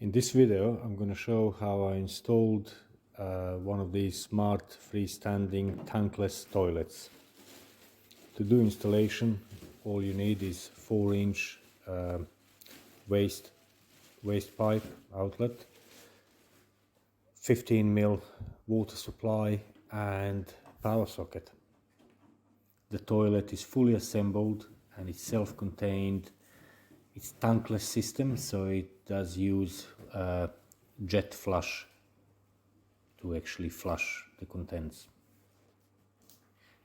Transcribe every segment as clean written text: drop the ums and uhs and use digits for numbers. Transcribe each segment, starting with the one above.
In this video, I'm going to show how I installed one of these smart freestanding tankless toilets. To do installation, all you need is 4-inch waste pipe outlet, 15mm water supply and power socket. The toilet is fully assembled and it's self-contained. It's tankless system, so it does use jet flush to actually flush the contents.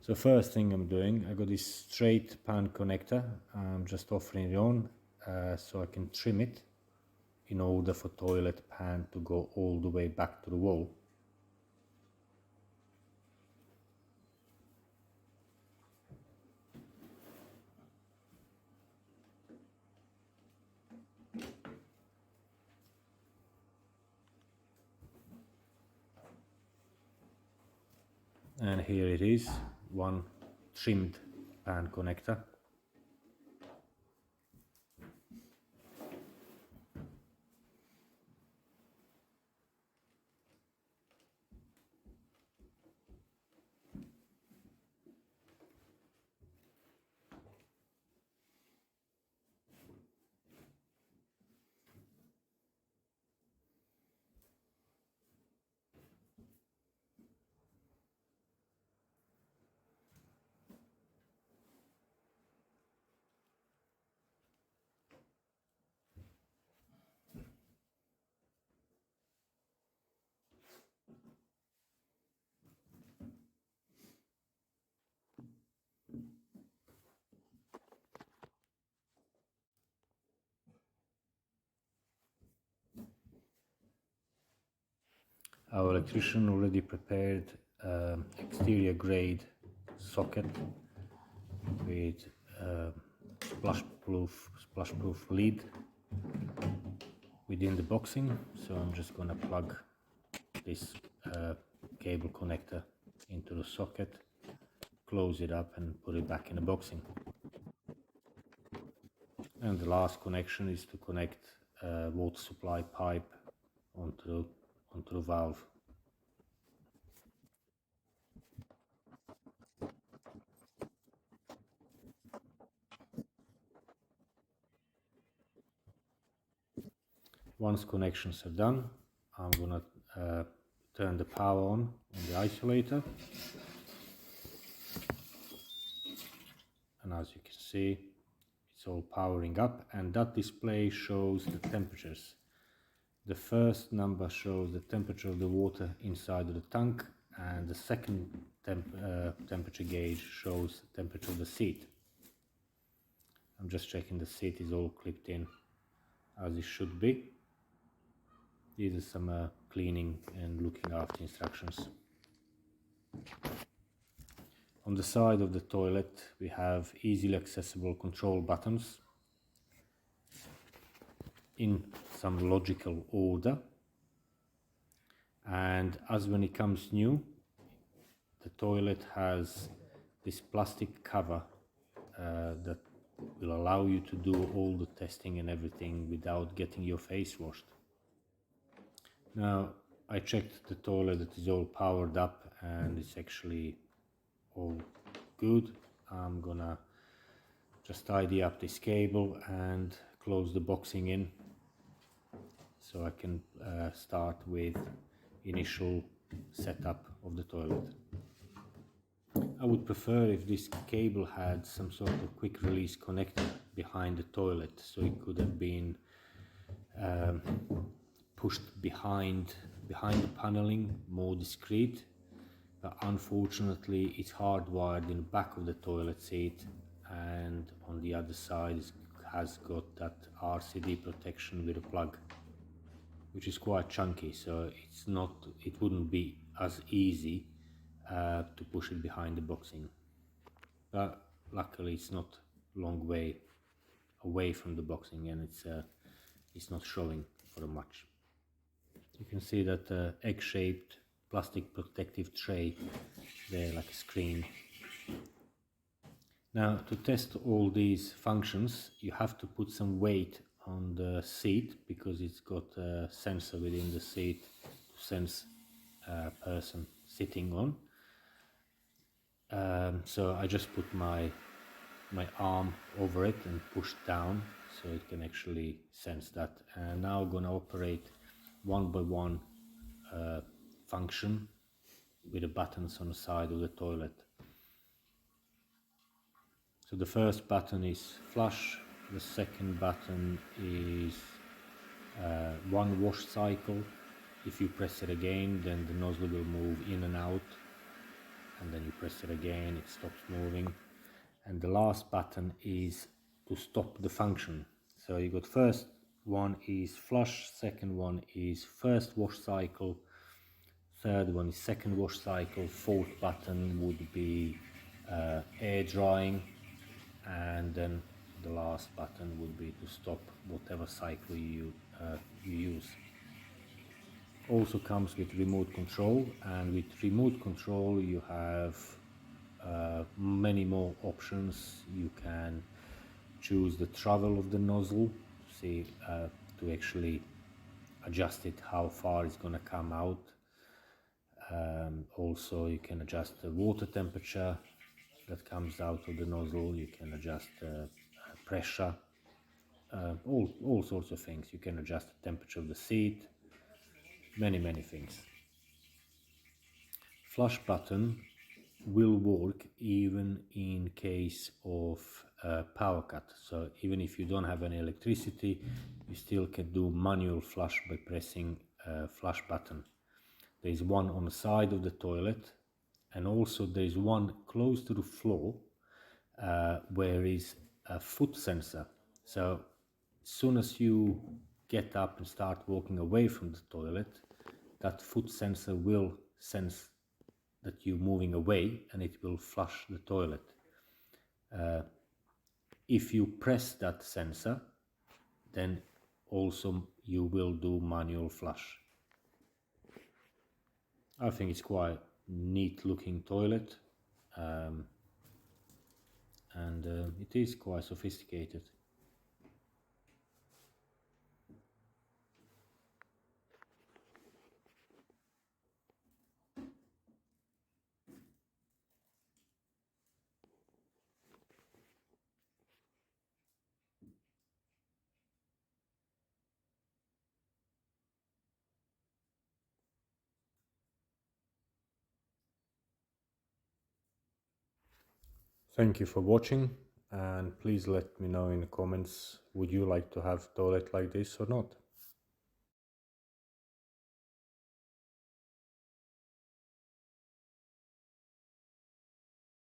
So first thing I'm doing, I got this straight pan connector. I'm just offering it on so I can trim it in order for toilet pan to go all the way back to the wall. And here it is, one trimmed pan connector. Our electrician already prepared exterior grade socket with splash-proof lid within the boxing. So I'm just gonna plug this cable connector into the socket, close it up and put it back in the boxing. And the last connection is to connect water supply pipe onto the valve. Once connections are done, I'm gonna turn the power on the isolator, and as you can see, it's all powering up, and that display shows the temperatures. The first number shows the temperature of the water inside of the tank, and the second temperature gauge shows the temperature of the seat. I'm just checking the seat is all clipped in as it should be. These are some cleaning and looking after instructions. On the side of the toilet we have easily accessible control buttons in some logical order, and as when it comes new, the toilet has this plastic cover that will allow you to do all the testing and everything without getting your face washed. Now I checked the toilet, it is all powered up and it's actually all good. I'm gonna just tidy up this cable and close the boxing in so I can start with initial setup of the toilet. I would prefer if this cable had some sort of quick release connector behind the toilet, so it could have been pushed behind the paneling, more discreet, but unfortunately it's hardwired in the back of the toilet seat, and on the other side it has got that RCD protection with a plug, which is quite chunky, so it wouldn't be as easy to push it behind the boxing. But luckily it's not long way away from the boxing, and it's not showing for much. You can see that egg-shaped plastic protective tray there, like a screen. Now to test all these functions you have to put some weight on the seat because it's got a sensor within the seat to sense a person sitting on. So I just put my arm over it and push down so it can actually sense that. And now I'm gonna operate one by one function with the buttons on the side of the toilet. So the first button is flush, the second button is one wash cycle. If you press it again, then the nozzle will move in and out, and then you press it again, it stops moving. And the last button is to stop the function. So you got first one is flush, second one is first wash cycle, third one is second wash cycle, fourth button would be air drying, and then the last button would be to stop whatever cycle you use. Also comes with remote control, and with remote control you have many more options. You can choose the travel of the nozzle, see to actually adjust it how far it's going to come out. Also you can adjust the water temperature that comes out of the nozzle. You can adjust pressure, all sorts of things. You can adjust the temperature of the seat, many things. Flush button will work even in case of power cut. So even if you don't have any electricity, you still can do manual flush by pressing flush button. There is one on the side of the toilet, and also there is one close to the floor where is a foot sensor. So as soon as you get up and start walking away from the toilet, that foot sensor will sense that you're moving away and it will flush the toilet. If you press that sensor, then also you will do manual flush. I think it's quite neat looking toilet, and it is quite sophisticated. Thank you for watching, and please let me know in the comments, would you like to have toilet like this or not?